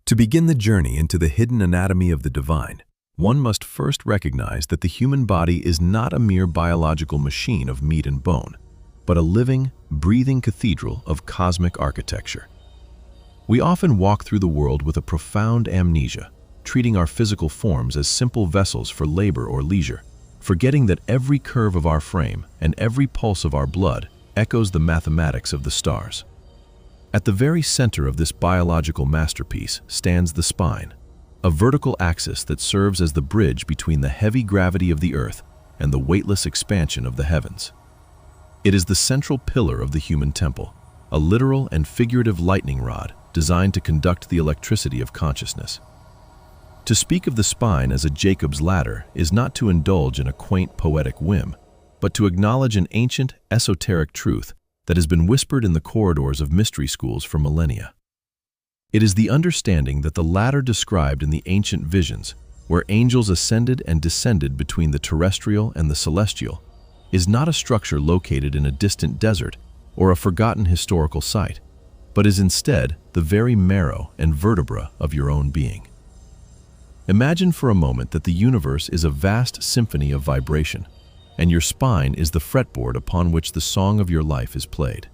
To begin the journey into the hidden anatomy of the divine, one must first recognize that the human body is not a mere biological machine of meat and bone, but a living, breathing cathedral of cosmic architecture. We often walk through the world with a profound amnesia, treating our physical forms as simple vessels for labor or leisure, forgetting that every curve of our frame and every pulse of our blood echoes the mathematics of the stars. At the very center of this biological masterpiece stands the spine, a vertical axis that serves as the bridge between the heavy gravity of the earth and the weightless expansion of the heavens. It is the central pillar of the human temple, a literal and figurative lightning rod designed to conduct the electricity of consciousness. To speak of the spine as a Jacob's ladder is not to indulge in a quaint poetic whim, but to acknowledge an ancient, esoteric truth that has been whispered in the corridors of mystery schools for millennia. It is the understanding that the ladder described in the ancient visions, where angels ascended and descended between the terrestrial and the celestial, is not a structure located in a distant desert or a forgotten historical site, but is instead the very marrow and vertebra of your own being. Imagine for a moment that the universe is a vast symphony of vibration, and your spine is the fretboard upon which the song of your life is played.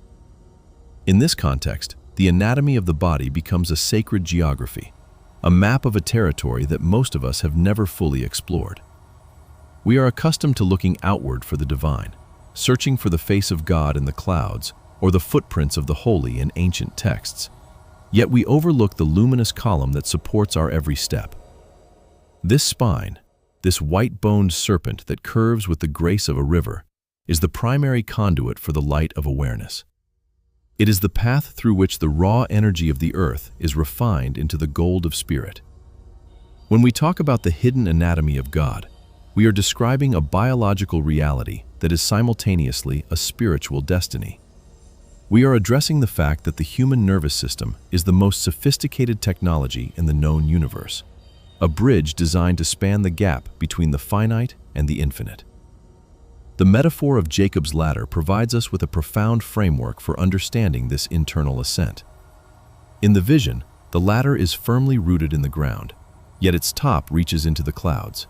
In this context, the anatomy of the body becomes a sacred geography, a map of a territory that most of us have never fully explored. We are accustomed to looking outward for the divine, searching for the face of God in the clouds or the footprints of the holy in ancient texts, yet we overlook the luminous column that supports our every step. This spine, this white-boned serpent that curves with the grace of a river, is the primary conduit for the light of awareness. It is the path through which the raw energy of the earth is refined into the gold of spirit. When we talk about the hidden anatomy of God, we are describing a biological reality that is simultaneously a spiritual destiny. We are addressing the fact that the human nervous system is the most sophisticated technology in the known universe, a bridge designed to span the gap between the finite and the infinite. The metaphor of Jacob's ladder provides us with a profound framework for understanding this internal ascent. In the vision, the ladder is firmly rooted in the ground, yet its top reaches into the clouds.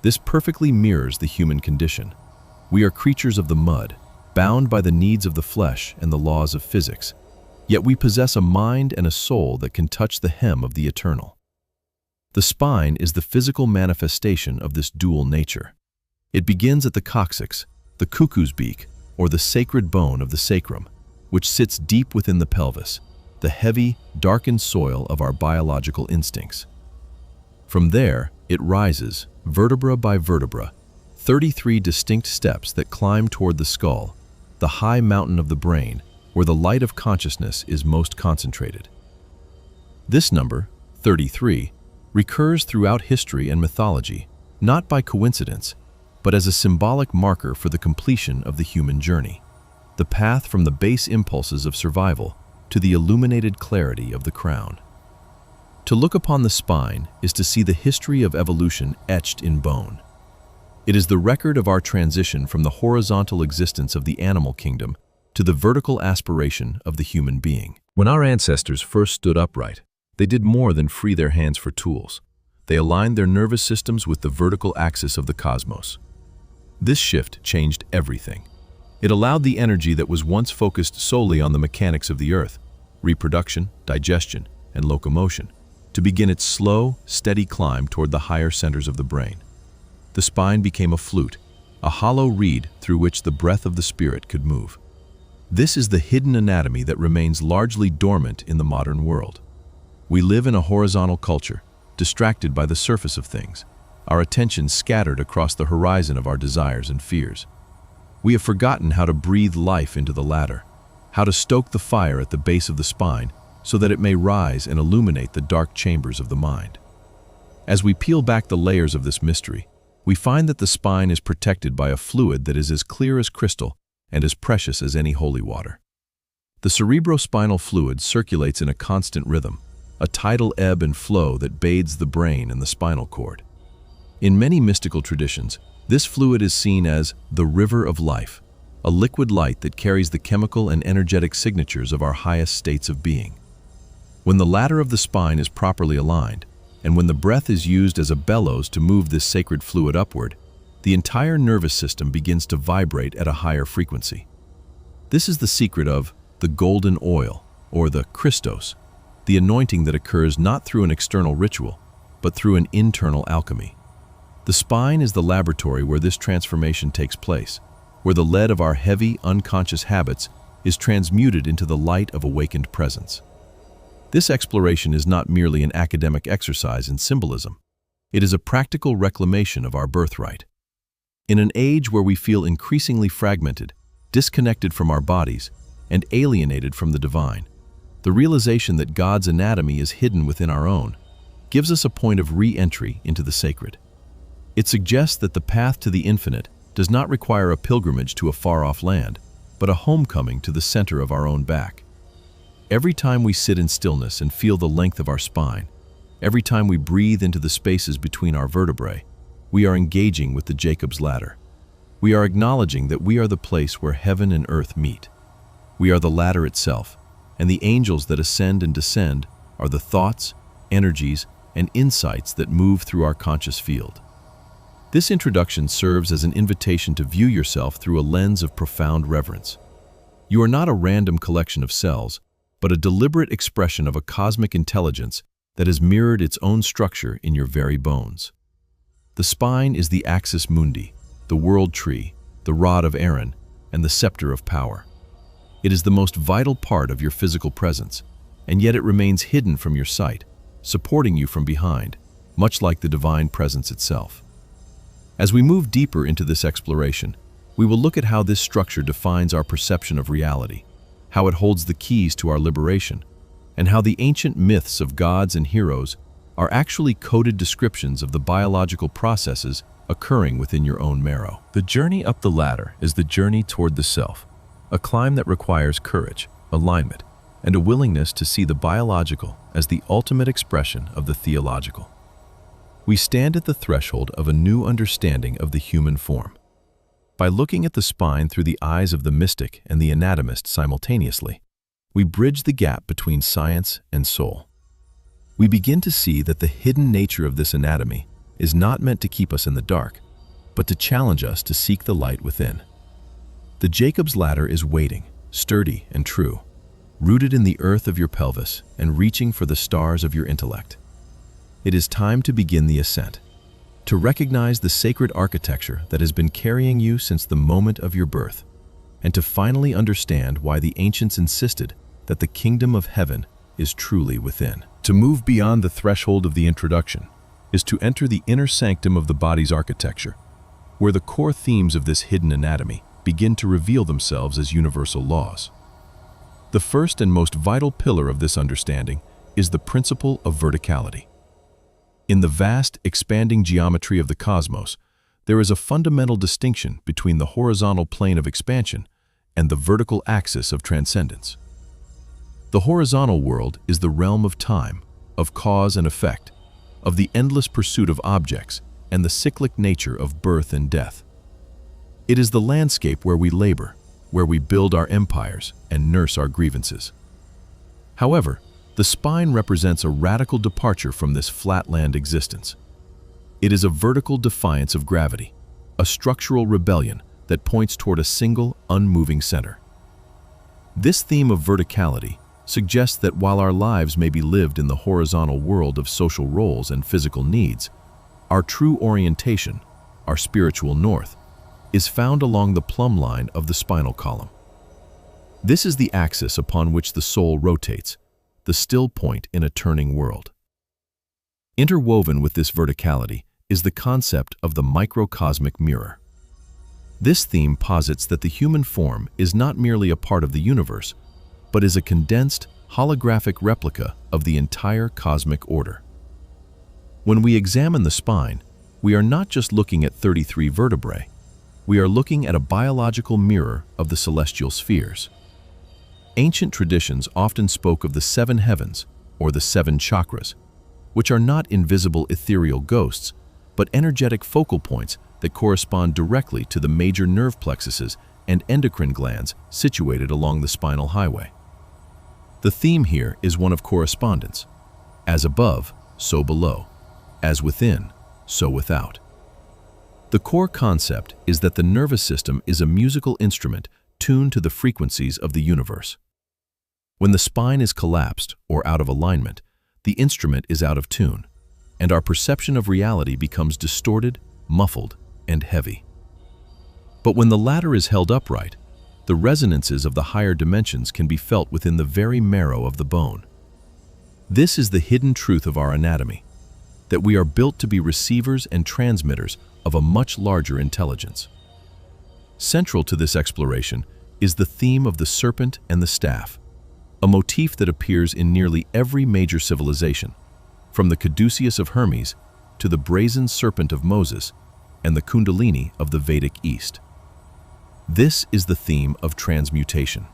This perfectly mirrors the human condition. We are creatures of the mud, bound by the needs of the flesh and the laws of physics, yet we possess a mind and a soul that can touch the hem of the eternal. The spine is the physical manifestation of this dual nature. It begins at the coccyx, the cuckoo's beak, or the sacred bone of the sacrum, which sits deep within the pelvis, the heavy, darkened soil of our biological instincts. From there, it rises, vertebra by vertebra, 33 distinct steps that climb toward the skull, the high mountain of the brain, where the light of consciousness is most concentrated. This number, 33, recurs throughout history and mythology, not by coincidence, but as a symbolic marker for the completion of the human journey, the path from the base impulses of survival to the illuminated clarity of the crown. To look upon the spine is to see the history of evolution etched in bone. It is the record of our transition from the horizontal existence of the animal kingdom to the vertical aspiration of the human being. When our ancestors first stood upright, they did more than free their hands for tools. They aligned their nervous systems with the vertical axis of the cosmos. This shift changed everything. It allowed the energy that was once focused solely on the mechanics of the earth, reproduction, digestion, and locomotion, to begin its slow, steady climb toward the higher centers of the brain. The spine became a flute, a hollow reed through which the breath of the spirit could move. This is the hidden anatomy that remains largely dormant in the modern world. We live in a horizontal culture, distracted by the surface of things, our attention scattered across the horizon of our desires and fears. We have forgotten how to breathe life into the ladder, how to stoke the fire at the base of the spine so that it may rise and illuminate the dark chambers of the mind. As we peel back the layers of this mystery, we find that the spine is protected by a fluid that is as clear as crystal and as precious as any holy water. The cerebrospinal fluid circulates in a constant rhythm, a tidal ebb and flow that bathes the brain and the spinal cord. In many mystical traditions, this fluid is seen as the river of life, a liquid light that carries the chemical and energetic signatures of our highest states of being. When the ladder of the spine is properly aligned, and when the breath is used as a bellows to move this sacred fluid upward, the entire nervous system begins to vibrate at a higher frequency. This is the secret of the golden oil, or the Christos, the anointing that occurs not through an external ritual, but through an internal alchemy. The spine is the laboratory where this transformation takes place, where the lead of our heavy, unconscious habits is transmuted into the light of awakened presence. This exploration is not merely an academic exercise in symbolism. It is a practical reclamation of our birthright. In an age where we feel increasingly fragmented, disconnected from our bodies, and alienated from the divine, the realization that God's anatomy is hidden within our own gives us a point of re-entry into the sacred. It suggests that the path to the infinite does not require a pilgrimage to a far-off land, but a homecoming to the center of our own back. Every time we sit in stillness and feel the length of our spine, every time we breathe into the spaces between our vertebrae, we are engaging with the Jacob's ladder. We are acknowledging that we are the place where heaven and earth meet. We are the ladder itself, and the angels that ascend and descend are the thoughts, energies, and insights that move through our conscious field. This introduction serves as an invitation to view yourself through a lens of profound reverence. You are not a random collection of cells, but a deliberate expression of a cosmic intelligence that has mirrored its own structure in your very bones. The spine is the axis mundi, the world tree, the rod of Aaron, and the scepter of power. It is the most vital part of your physical presence, and yet it remains hidden from your sight, supporting you from behind, much like the divine presence itself. As we move deeper into this exploration, we will look at how this structure defines our perception of reality, how it holds the keys to our liberation, and how the ancient myths of gods and heroes are actually coded descriptions of the biological processes occurring within your own marrow. The journey up the ladder is the journey toward the self, a climb that requires courage, alignment, and a willingness to see the biological as the ultimate expression of the theological. We stand at the threshold of a new understanding of the human form. By looking at the spine through the eyes of the mystic and the anatomist simultaneously, we bridge the gap between science and soul. We begin to see that the hidden nature of this anatomy is not meant to keep us in the dark, but to challenge us to seek the light within. The Jacob's ladder is waiting, sturdy and true, rooted in the earth of your pelvis and reaching for the stars of your intellect. It is time to begin the ascent, to recognize the sacred architecture that has been carrying you since the moment of your birth, and to finally understand why the ancients insisted that the kingdom of heaven is truly within. To move beyond the threshold of the introduction is to enter the inner sanctum of the body's architecture, where the core themes of this hidden anatomy begin to reveal themselves as universal laws. The first and most vital pillar of this understanding is the principle of verticality. In the vast, expanding geometry of the cosmos, there is a fundamental distinction between the horizontal plane of expansion and the vertical axis of transcendence. The horizontal world is the realm of time, of cause and effect, of the endless pursuit of objects, and the cyclic nature of birth and death. It is the landscape where we labor, where we build our empires and nurse our grievances. However, the spine represents a radical departure from this flatland existence. It is a vertical defiance of gravity, a structural rebellion that points toward a single, unmoving center. This theme of verticality suggests that while our lives may be lived in the horizontal world of social roles and physical needs, our true orientation, our spiritual north, is found along the plumb line of the spinal column. This is the axis upon which the soul rotates, the still point in a turning world. Interwoven with this verticality is the concept of the microcosmic mirror. This theme posits that the human form is not merely a part of the universe, but is a condensed, holographic replica of the entire cosmic order. When we examine the spine, we are not just looking at 33 vertebrae, we are looking at a biological mirror of the celestial spheres. Ancient traditions often spoke of the seven heavens, or the seven chakras, which are not invisible ethereal ghosts, but energetic focal points that correspond directly to the major nerve plexuses and endocrine glands situated along the spinal highway. The theme here is one of correspondence. As above, so below. As within, so without. The core concept is that the nervous system is a musical instrument tuned to the frequencies of the universe. When the spine is collapsed or out of alignment, the instrument is out of tune, and our perception of reality becomes distorted, muffled, and heavy. But when the latter is held upright, the resonances of the higher dimensions can be felt within the very marrow of the bone. This is the hidden truth of our anatomy, that we are built to be receivers and transmitters of a much larger intelligence. Central to this exploration is the theme of the serpent and the staff, a motif that appears in nearly every major civilization, from the caduceus of Hermes to the brazen serpent of Moses and the kundalini of the Vedic East. This is the theme of transmutation.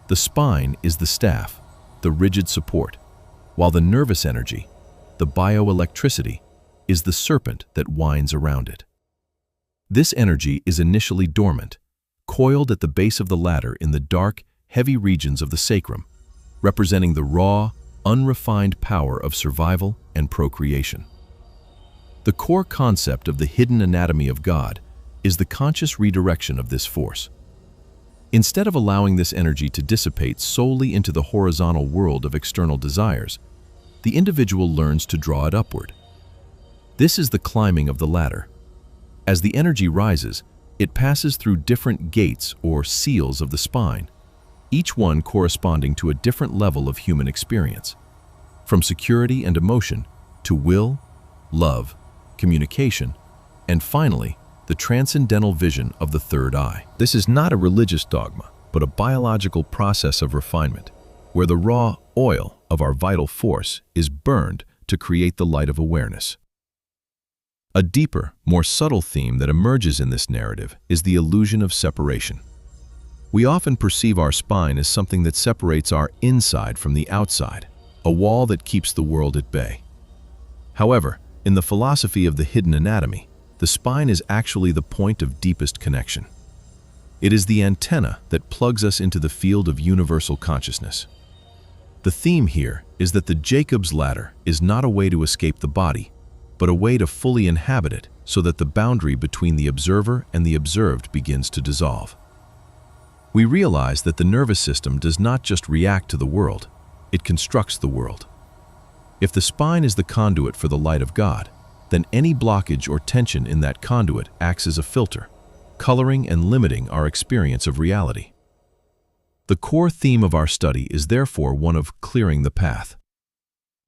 The spine is the staff, the rigid support, while the nervous energy, the bioelectricity, is the serpent that winds around it. This energy is initially dormant, coiled at the base of the ladder in the dark, heavy regions of the sacrum, representing the raw, unrefined power of survival and procreation. The core concept of the hidden anatomy of God is the conscious redirection of this force. Instead of allowing this energy to dissipate solely into the horizontal world of external desires, the individual learns to draw it upward. This is the climbing of the ladder. As the energy rises, it passes through different gates or seals of the spine, each one corresponding to a different level of human experience, from security and emotion to will, love, communication, and finally, the transcendental vision of the third eye. This is not a religious dogma, but a biological process of refinement, where the raw oil of our vital force is burned to create the light of awareness. A deeper, more subtle theme that emerges in this narrative is the illusion of separation. We often perceive our spine as something that separates our inside from the outside, a wall that keeps the world at bay. However, in the philosophy of the hidden anatomy, the spine is actually the point of deepest connection. It is the antenna that plugs us into the field of universal consciousness. The theme here is that the Jacob's ladder is not a way to escape the body, but a way to fully inhabit it so that the boundary between the observer and the observed begins to dissolve. We realize that the nervous system does not just react to the world, it constructs the world. If the spine is the conduit for the light of God, then any blockage or tension in that conduit acts as a filter, coloring and limiting our experience of reality. The core theme of our study is therefore one of clearing the path.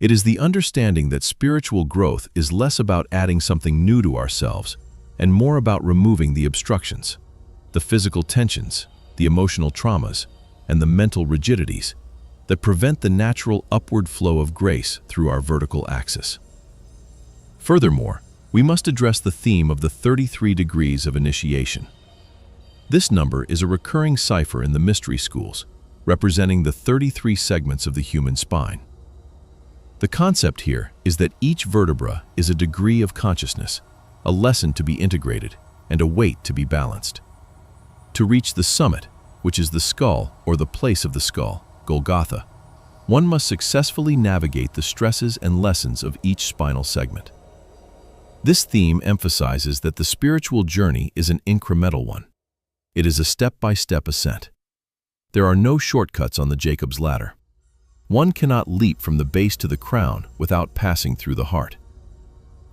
It is the understanding that spiritual growth is less about adding something new to ourselves and more about removing the obstructions, the physical tensions, the emotional traumas, and the mental rigidities that prevent the natural upward flow of grace through our vertical axis. Furthermore, we must address the theme of the 33 degrees of initiation. This number is a recurring cipher in the mystery schools, representing the 33 segments of the human spine. The concept here is that each vertebra is a degree of consciousness, a lesson to be integrated, and a weight to be balanced. To reach the summit, which is the skull or the place of the skull, Golgotha, one must successfully navigate the stresses and lessons of each spinal segment. This theme emphasizes that the spiritual journey is an incremental one. It is a step-by-step ascent. There are no shortcuts on the Jacob's ladder. One cannot leap from the base to the crown without passing through the heart.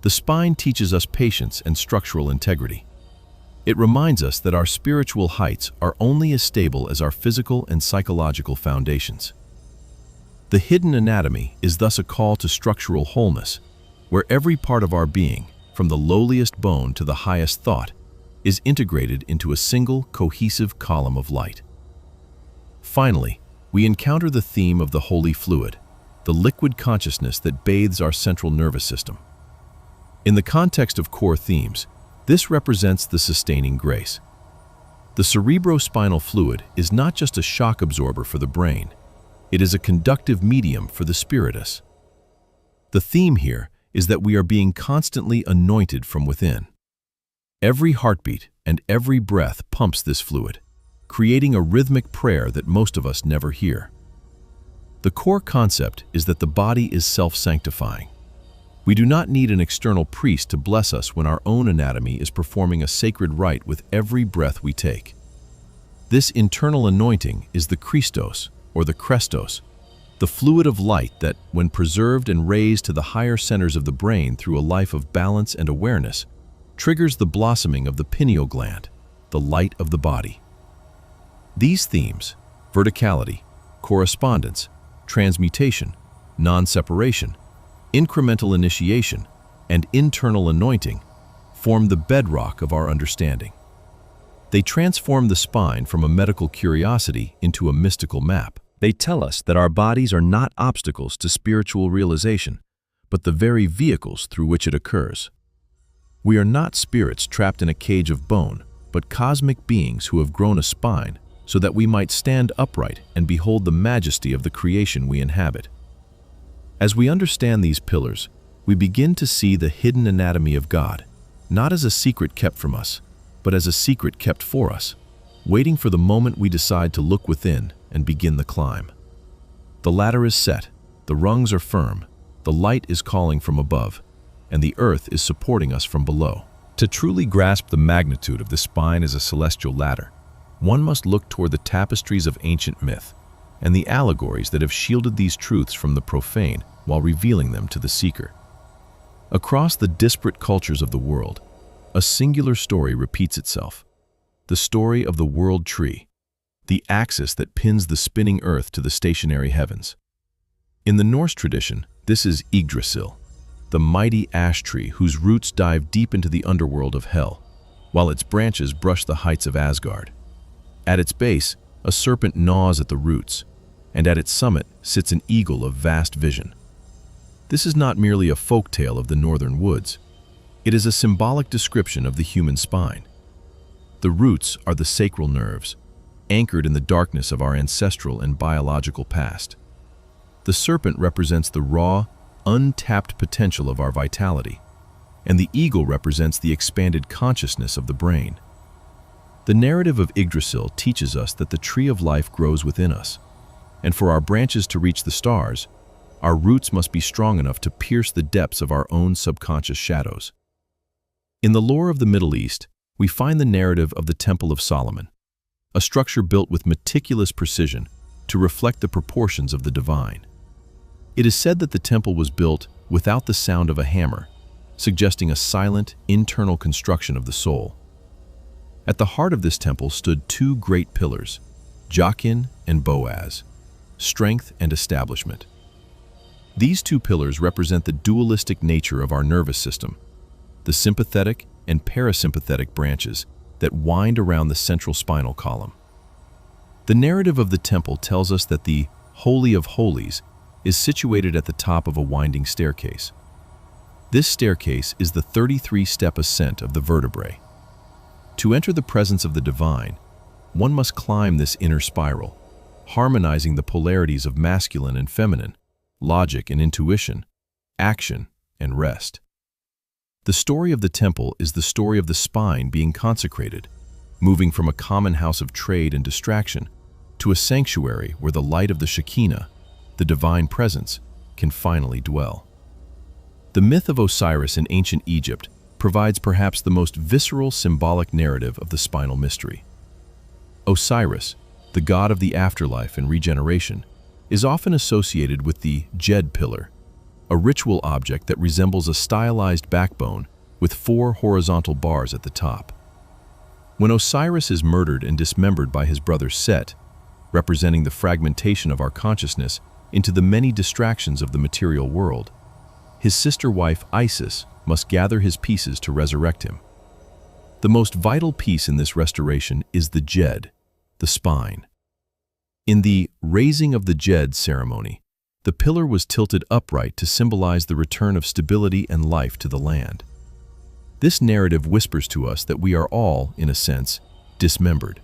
The spine teaches us patience and structural integrity. It reminds us that our spiritual heights are only as stable as our physical and psychological foundations. The hidden anatomy is thus a call to structural wholeness, where every part of our being, from the lowliest bone to the highest thought, is integrated into a single, cohesive column of light. Finally, we encounter the theme of the holy fluid, the liquid consciousness that bathes our central nervous system. In the context of core themes, this represents the sustaining grace. The cerebrospinal fluid is not just a shock absorber for the brain, it is a conductive medium for the spiritus. The theme here is that we are being constantly anointed from within. Every heartbeat and every breath pumps this fluid, creating a rhythmic prayer that most of us never hear. The core concept is that the body is self-sanctifying. We do not need an external priest to bless us when our own anatomy is performing a sacred rite with every breath we take. This internal anointing is the Christos, or the Krestos, the fluid of light that, when preserved and raised to the higher centers of the brain through a life of balance and awareness, triggers the blossoming of the pineal gland, the light of the body. These themes, verticality, correspondence, transmutation, non-separation, incremental initiation, and internal anointing, form the bedrock of our understanding. They transform the spine from a medical curiosity into a mystical map. They tell us that our bodies are not obstacles to spiritual realization, but the very vehicles through which it occurs. We are not spirits trapped in a cage of bone, but cosmic beings who have grown a spine so that we might stand upright and behold the majesty of the creation we inhabit. As we understand these pillars, we begin to see the hidden anatomy of God, not as a secret kept from us, but as a secret kept for us, waiting for the moment we decide to look within and begin the climb. The ladder is set, the rungs are firm, the light is calling from above, and the earth is supporting us from below. To truly grasp the magnitude of the spine as a celestial ladder, one must look toward the tapestries of ancient myth and the allegories that have shielded these truths from the profane while revealing them to the seeker. Across the disparate cultures of the world, a singular story repeats itself: the story of the world tree, the axis that pins the spinning earth to the stationary heavens. In the Norse tradition, this is Yggdrasil, the mighty ash tree whose roots dive deep into the underworld of hell, while its branches brush the heights of Asgard. At its base, a serpent gnaws at the roots, and at its summit sits an eagle of vast vision. This is not merely a folk tale of the northern woods. It is a symbolic description of the human spine. The roots are the sacral nerves, anchored in the darkness of our ancestral and biological past. The serpent represents the raw, untapped potential of our vitality, and the eagle represents the expanded consciousness of the brain. The narrative of Yggdrasil teaches us that the tree of life grows within us, and for our branches to reach the stars, our roots must be strong enough to pierce the depths of our own subconscious shadows. In the lore of the Middle East, we find the narrative of the Temple of Solomon, a structure built with meticulous precision to reflect the proportions of the divine. It is said that the temple was built without the sound of a hammer, suggesting a silent, internal construction of the soul. At the heart of this temple stood two great pillars, Jachin and Boaz, strength and establishment. These two pillars represent the dualistic nature of our nervous system, the sympathetic and parasympathetic branches that wind around the central spinal column. The narrative of the temple tells us that the Holy of Holies is situated at the top of a winding staircase. This staircase is the 33-step ascent of the vertebrae. To enter the presence of the divine, one must climb this inner spiral, harmonizing the polarities of masculine and feminine, logic and intuition, action and rest. The story of the temple is the story of the spine being consecrated, moving from a common house of trade and distraction to a sanctuary where the light of the Shekinah, the divine presence, can finally dwell. The myth of Osiris in ancient Egypt provides perhaps the most visceral symbolic narrative of the spinal mystery. Osiris, the god of the afterlife and regeneration, is often associated with the Jed pillar, a ritual object that resembles a stylized backbone with 4 horizontal bars at the top. When Osiris is murdered and dismembered by his brother Set, representing the fragmentation of our consciousness into the many distractions of the material world, his sister wife Isis must gather his pieces to resurrect him. The most vital piece in this restoration is the Jed, the spine. In the raising of the Jed ceremony, the pillar was tilted upright to symbolize the return of stability and life to the land. This narrative whispers to us that we are all, in a sense, dismembered.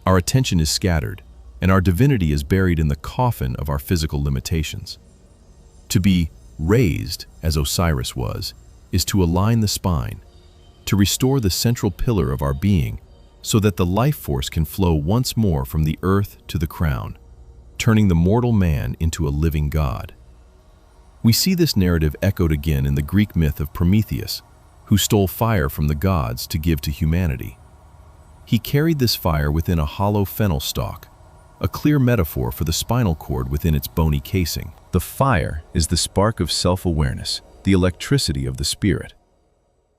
Our attention is scattered, and our divinity is buried in the coffin of our physical limitations. To be raised, as Osiris was, is to align the spine, to restore the central pillar of our being so that the life force can flow once more from the earth to the crown, turning the mortal man into a living god. We see this narrative echoed again in the Greek myth of Prometheus, who stole fire from the gods to give to humanity. He carried this fire within a hollow fennel stalk, a clear metaphor for the spinal cord within its bony casing. The fire is the spark of self-awareness, the electricity of the spirit.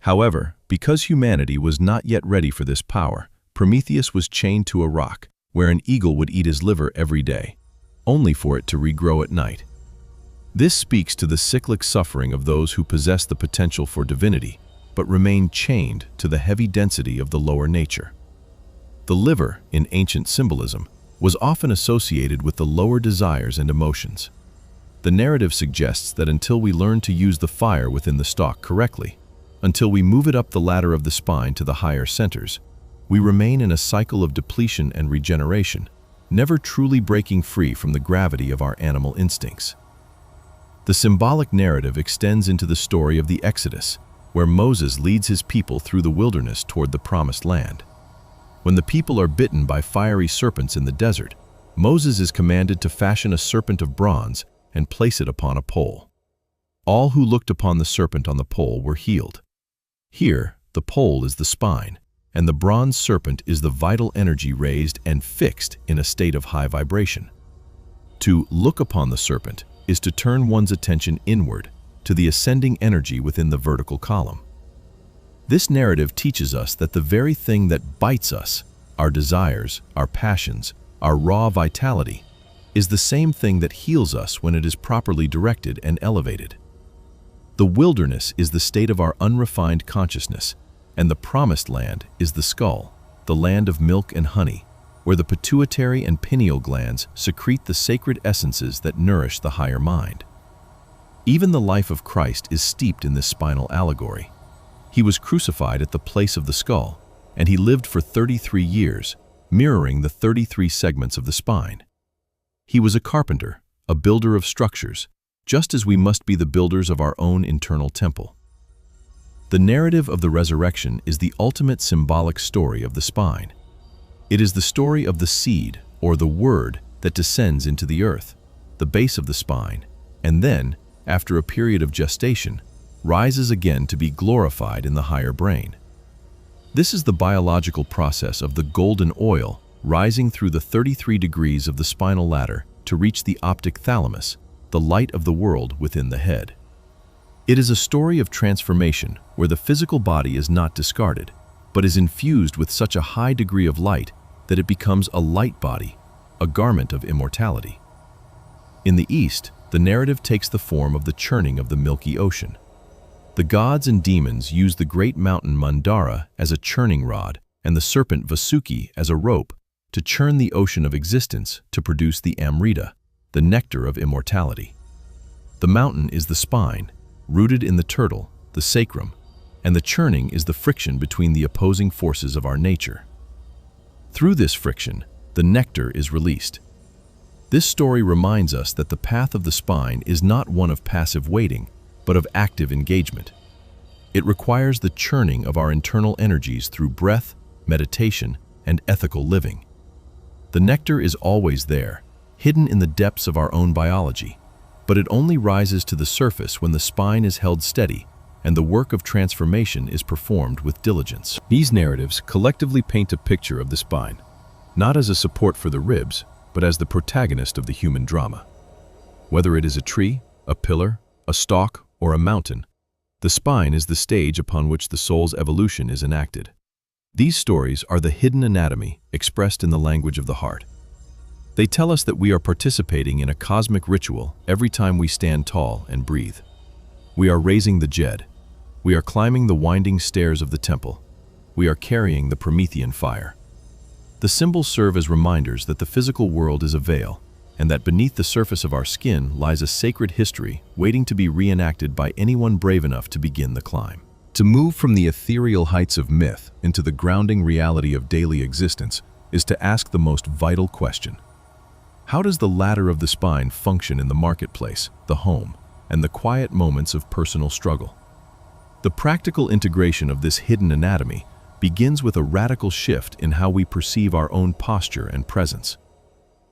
However, because humanity was not yet ready for this power, Prometheus was chained to a rock, where an eagle would eat his liver every day, only for it to regrow at night. This speaks to the cyclic suffering of those who possess the potential for divinity, but remain chained to the heavy density of the lower nature. The liver, in ancient symbolism, was often associated with the lower desires and emotions. The narrative suggests that until we learn to use the fire within the stalk correctly, until we move it up the ladder of the spine to the higher centers, we remain in a cycle of depletion and regeneration, never truly breaking free from the gravity of our animal instincts. The symbolic narrative extends into the story of the Exodus, where Moses leads his people through the wilderness toward the promised land. When the people are bitten by fiery serpents in the desert, Moses is commanded to fashion a serpent of bronze and place it upon a pole. All who looked upon the serpent on the pole were healed. Here, the pole is the spine, and the bronze serpent is the vital energy raised and fixed in a state of high vibration. To look upon the serpent is to turn one's attention inward to the ascending energy within the vertical column. This narrative teaches us that the very thing that bites us, our desires, our passions, our raw vitality, is the same thing that heals us when it is properly directed and elevated. The wilderness is the state of our unrefined consciousness, and the promised land is the skull, the land of milk and honey, where the pituitary and pineal glands secrete the sacred essences that nourish the higher mind. Even the life of Christ is steeped in this spinal allegory. He was crucified at the place of the skull, and he lived for 33 years, mirroring the 33 segments of the spine. He was a carpenter, a builder of structures, just as we must be the builders of our own internal temple. The narrative of the resurrection is the ultimate symbolic story of the spine. It is the story of the seed, or the word, that descends into the earth, the base of the spine, and then, after a period of gestation, rises again to be glorified in the higher brain. This is the biological process of the golden oil rising through the 33 degrees of the spinal ladder to reach the optic thalamus, the light of the world within the head. It is a story of transformation where the physical body is not discarded, but is infused with such a high degree of light that it becomes a light body, a garment of immortality. In the East, the narrative takes the form of the churning of the Milky Ocean. The gods and demons use the great mountain Mandara as a churning rod and the serpent Vasuki as a rope to churn the ocean of existence to produce the Amrita, the nectar of immortality. The mountain is the spine, rooted in the turtle, the sacrum, and the churning is the friction between the opposing forces of our nature. Through this friction, the nectar is released. This story reminds us that the path of the spine is not one of passive waiting, but of active engagement. It requires the churning of our internal energies through breath, meditation, and ethical living. The nectar is always there, hidden in the depths of our own biology, but it only rises to the surface when the spine is held steady and the work of transformation is performed with diligence. These narratives collectively paint a picture of the spine, not as a support for the ribs, but as the protagonist of the human drama. Whether it is a tree, a pillar, a stalk, or a mountain, the spine is the stage upon which the soul's evolution is enacted. These stories are the hidden anatomy expressed in the language of the heart. They tell us that we are participating in a cosmic ritual every time we stand tall and breathe. We are raising the Jed. We are climbing the winding stairs of the temple. We are carrying the Promethean fire. The symbols serve as reminders that the physical world is a veil, and that beneath the surface of our skin lies a sacred history waiting to be reenacted by anyone brave enough to begin the climb. To move from the ethereal heights of myth into the grounding reality of daily existence is to ask the most vital question. How does the ladder of the spine function in the marketplace, the home, and the quiet moments of personal struggle? The practical integration of this hidden anatomy begins with a radical shift in how we perceive our own posture and presence.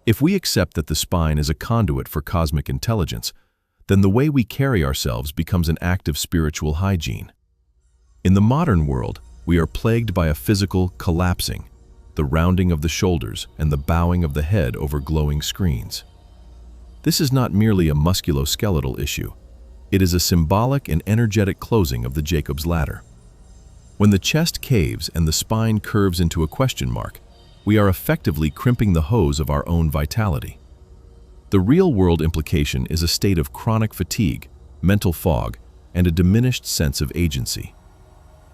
If we accept that the spine is a conduit for cosmic intelligence, then the way we carry ourselves becomes an act of spiritual hygiene. In the modern world, we are plagued by a physical collapsing, the rounding of the shoulders and the bowing of the head over glowing screens. This is not merely a musculoskeletal issue. It is a symbolic and energetic closing of the Jacob's ladder. When the chest caves and the spine curves into a question mark, we are effectively crimping the hose of our own vitality. The real-world implication is a state of chronic fatigue, mental fog, and a diminished sense of agency.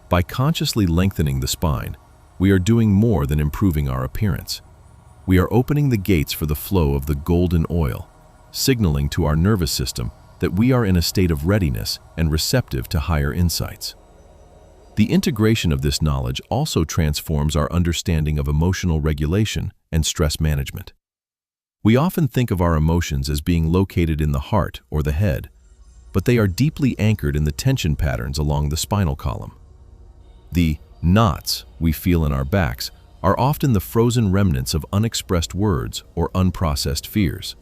By consciously lengthening the spine, we are doing more than improving our appearance. We are opening the gates for the flow of the golden oil, signaling to our nervous system that we are in a state of readiness and receptive to higher insights. The integration of this knowledge also transforms our understanding of emotional regulation and stress management. We often think of our emotions as being located in the heart or the head, but they are deeply anchored in the tension patterns along the spinal column. The knots we feel in our backs are often the frozen remnants of unexpressed words or unprocessed fears.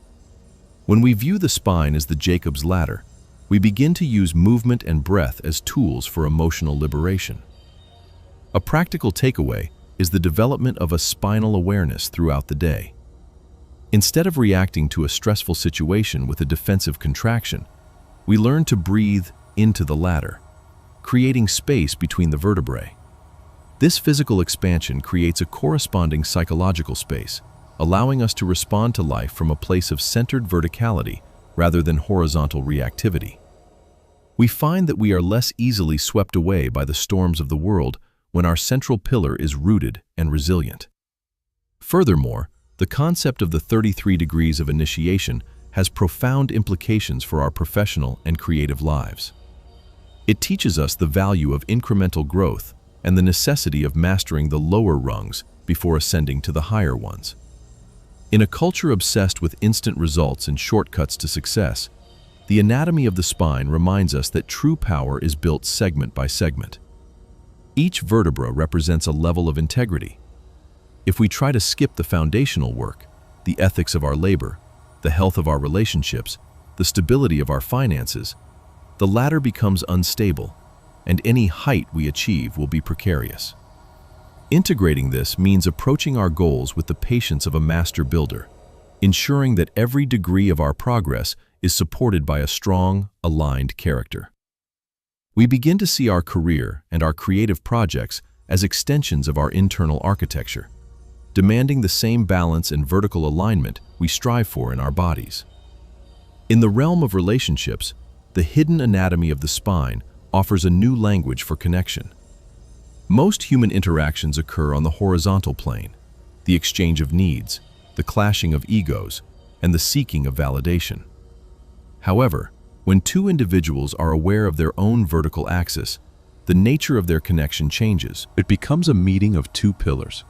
When we view the spine as the Jacob's ladder, we begin to use movement and breath as tools for emotional liberation. A practical takeaway is the development of a spinal awareness throughout the day. Instead of reacting to a stressful situation with a defensive contraction, we learn to breathe into the ladder, creating space between the vertebrae. This physical expansion creates a corresponding psychological space, allowing us to respond to life from a place of centered verticality rather than horizontal reactivity. We find that we are less easily swept away by the storms of the world when our central pillar is rooted and resilient. Furthermore, the concept of the 33 degrees of initiation has profound implications for our professional and creative lives. It teaches us the value of incremental growth and the necessity of mastering the lower rungs before ascending to the higher ones. In a culture obsessed with instant results and shortcuts to success, the anatomy of the spine reminds us that true power is built segment by segment. Each vertebra represents a level of integrity. If we try to skip the foundational work, the ethics of our labor, the health of our relationships, the stability of our finances, the ladder becomes unstable, and any height we achieve will be precarious. Integrating this means approaching our goals with the patience of a master builder, ensuring that every degree of our progress is supported by a strong, aligned character. We begin to see our career and our creative projects as extensions of our internal architecture, demanding the same balance and vertical alignment we strive for in our bodies. In the realm of relationships, the hidden anatomy of the spine offers a new language for connection. Most human interactions occur on the horizontal plane, the exchange of needs, the clashing of egos, and the seeking of validation. However, when two individuals are aware of their own vertical axis, the nature of their connection changes. It becomes a meeting of two pillars.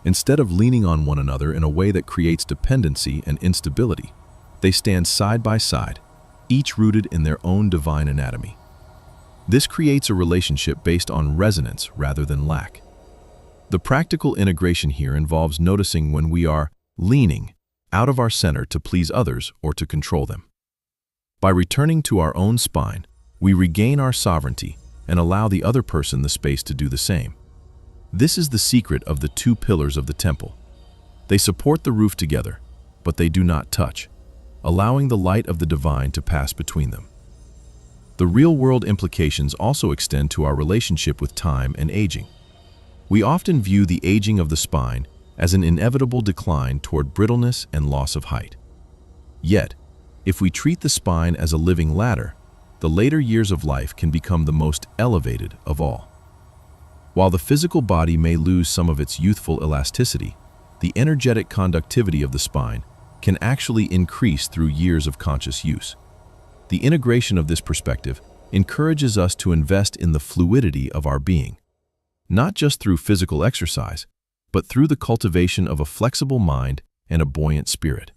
Instead of leaning on one another in a way that creates dependency and instability, they stand side by side, each rooted in their own divine anatomy. This creates a relationship based on resonance rather than lack. The practical integration here involves noticing when we are leaning out of our center to please others or to control them. By returning to our own spine, we regain our sovereignty and allow the other person the space to do the same. This is the secret of the two pillars of the temple. They support the roof together, but they do not touch, allowing the light of the divine to pass between them. The real-world implications also extend to our relationship with time and aging. We often view the aging of the spine as an inevitable decline toward brittleness and loss of height. Yet, if we treat the spine as a living ladder, the later years of life can become the most elevated of all. While the physical body may lose some of its youthful elasticity, the energetic conductivity of the spine can actually increase through years of conscious use. The integration of this perspective encourages us to invest in the fluidity of our being, not just through physical exercise, but through the cultivation of a flexible mind and a buoyant spirit.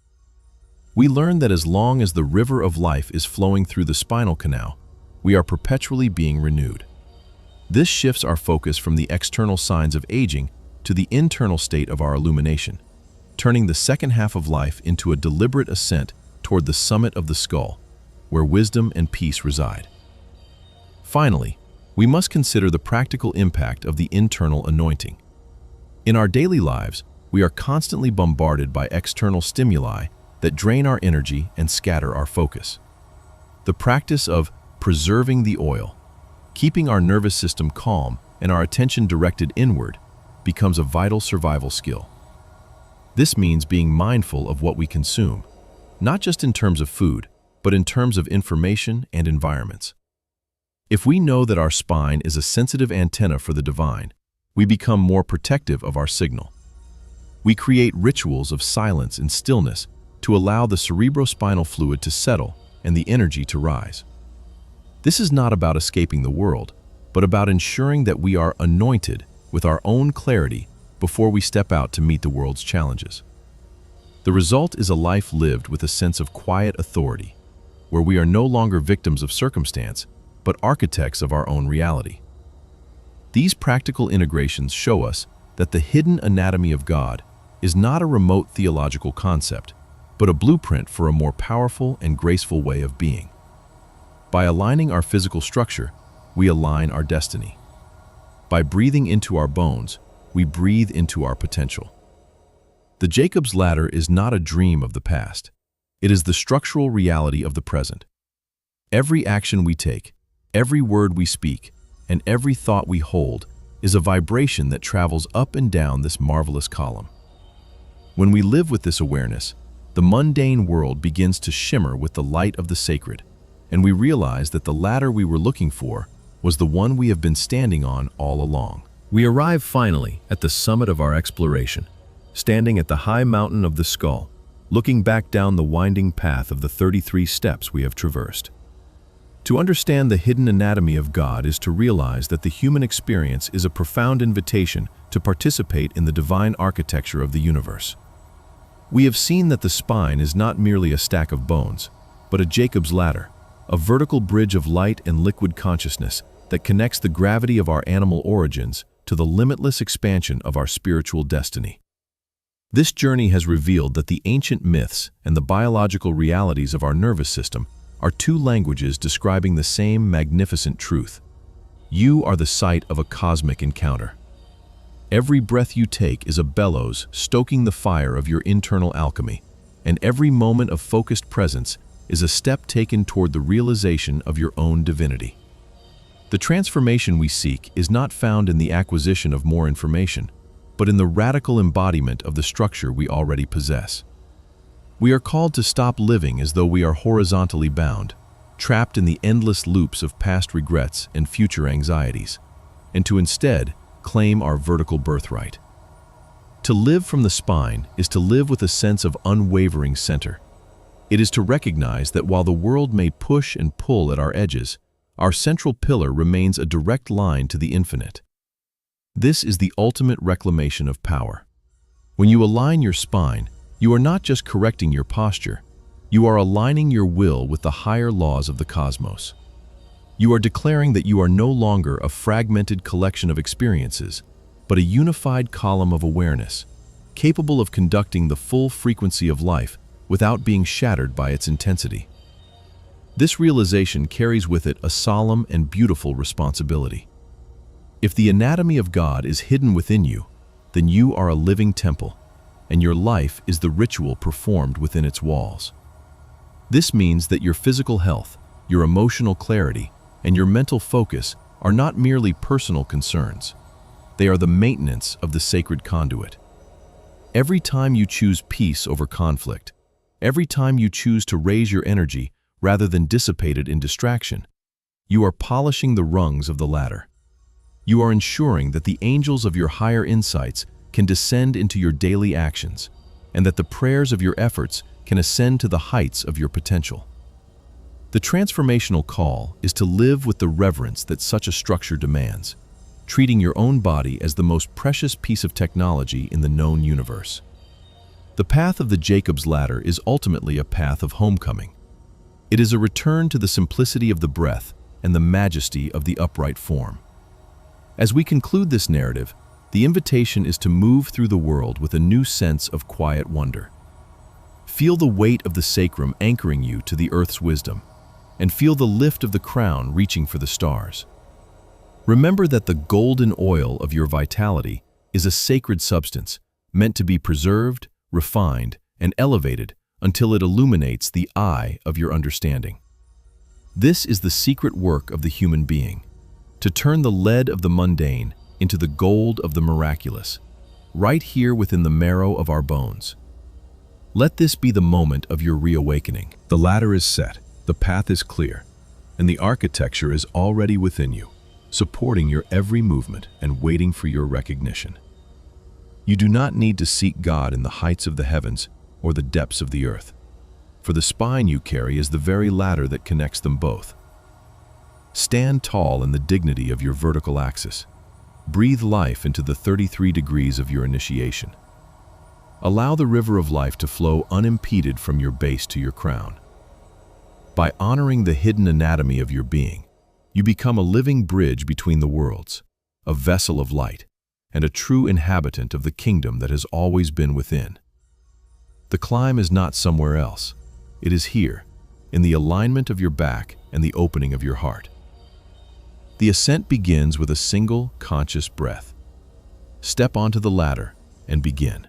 We learn that as long as the river of life is flowing through the spinal canal, we are perpetually being renewed. This shifts our focus from the external signs of aging to the internal state of our illumination, turning the second half of life into a deliberate ascent toward the summit of the skull, where wisdom and peace reside. Finally, we must consider the practical impact of the internal anointing. In our daily lives, we are constantly bombarded by external stimuli that drain our energy and scatter our focus. The practice of preserving the oil, keeping our nervous system calm and our attention directed inward, becomes a vital survival skill. This means being mindful of what we consume, not just in terms of food, but in terms of information and environments. If we know that our spine is a sensitive antenna for the divine, we become more protective of our signal. We create rituals of silence and stillness to allow the cerebrospinal fluid to settle and the energy to rise. This is not about escaping the world, but about ensuring that we are anointed with our own clarity before we step out to meet the world's challenges. The result is a life lived with a sense of quiet authority, where we are no longer victims of circumstance, but architects of our own reality. These practical integrations show us that the hidden anatomy of God is not a remote theological concept, but a blueprint for a more powerful and graceful way of being. By aligning our physical structure, we align our destiny. By breathing into our bones, we breathe into our potential. The Jacob's ladder is not a dream of the past. It is the structural reality of the present. Every action we take, every word we speak, and every thought we hold is a vibration that travels up and down this marvelous column. When we live with this awareness, the mundane world begins to shimmer with the light of the sacred, and we realize that the ladder we were looking for was the one we have been standing on all along. We arrive finally at the summit of our exploration, standing at the high mountain of the skull, looking back down the winding path of the 33 steps we have traversed. To understand the hidden anatomy of God is to realize that the human experience is a profound invitation to participate in the divine architecture of the universe. We have seen that the spine is not merely a stack of bones, but a Jacob's ladder, a vertical bridge of light and liquid consciousness that connects the gravity of our animal origins to the limitless expansion of our spiritual destiny. This journey has revealed that the ancient myths and the biological realities of our nervous system are two languages describing the same magnificent truth. You are the site of a cosmic encounter. Every breath you take is a bellows stoking the fire of your internal alchemy, and every moment of focused presence is a step taken toward the realization of your own divinity. The transformation we seek is not found in the acquisition of more information, but in the radical embodiment of the structure we already possess. We are called to stop living as though we are horizontally bound, trapped in the endless loops of past regrets and future anxieties, and to instead claim our vertical birthright. To live from the spine is to live with a sense of unwavering center. It is to recognize that while the world may push and pull at our edges, our central pillar remains a direct line to the infinite. This is the ultimate reclamation of power. When you align your spine, you are not just correcting your posture, you are aligning your will with the higher laws of the cosmos. You are declaring that you are no longer a fragmented collection of experiences, but a unified column of awareness, capable of conducting the full frequency of life without being shattered by its intensity. This realization carries with it a solemn and beautiful responsibility. If the anatomy of God is hidden within you, then you are a living temple, and your life is the ritual performed within its walls. This means that your physical health, your emotional clarity, and your mental focus are not merely personal concerns. They are the maintenance of the sacred conduit. Every time you choose peace over conflict, every time you choose to raise your energy rather than dissipate it in distraction, you are polishing the rungs of the ladder. You are ensuring that the angels of your higher insights can descend into your daily actions, and that the prayers of your efforts can ascend to the heights of your potential. The transformational call is to live with the reverence that such a structure demands, treating your own body as the most precious piece of technology in the known universe. The path of the Jacob's ladder is ultimately a path of homecoming. It is a return to the simplicity of the breath and the majesty of the upright form. As we conclude this narrative, The invitation is to move through the world with a new sense of quiet wonder. Feel the weight of the sacrum anchoring you to the earth's wisdom, and feel the lift of the crown reaching for the stars. Remember that the golden oil of your vitality is a sacred substance meant to be preserved, refined, and elevated until it illuminates the eye of your understanding. This is the secret work of the human being, to turn the lead of the mundane into the gold of the miraculous, right here within the marrow of our bones. Let this be the moment of your reawakening. The ladder is set, the path is clear, and the architecture is already within you, supporting your every movement and waiting for your recognition. You do not need to seek God in the heights of the heavens or the depths of the earth, for the spine you carry is the very ladder that connects them both. Stand tall in the dignity of your vertical axis. Breathe life into the 33 degrees of your initiation. Allow the river of life to flow unimpeded from your base to your crown. By honoring the hidden anatomy of your being, you become a living bridge between the worlds, a vessel of light, and a true inhabitant of the kingdom that has always been within. The climb is not somewhere else. It is here, in the alignment of your back and the opening of your heart. The ascent begins with a single conscious breath. Step onto the ladder and begin.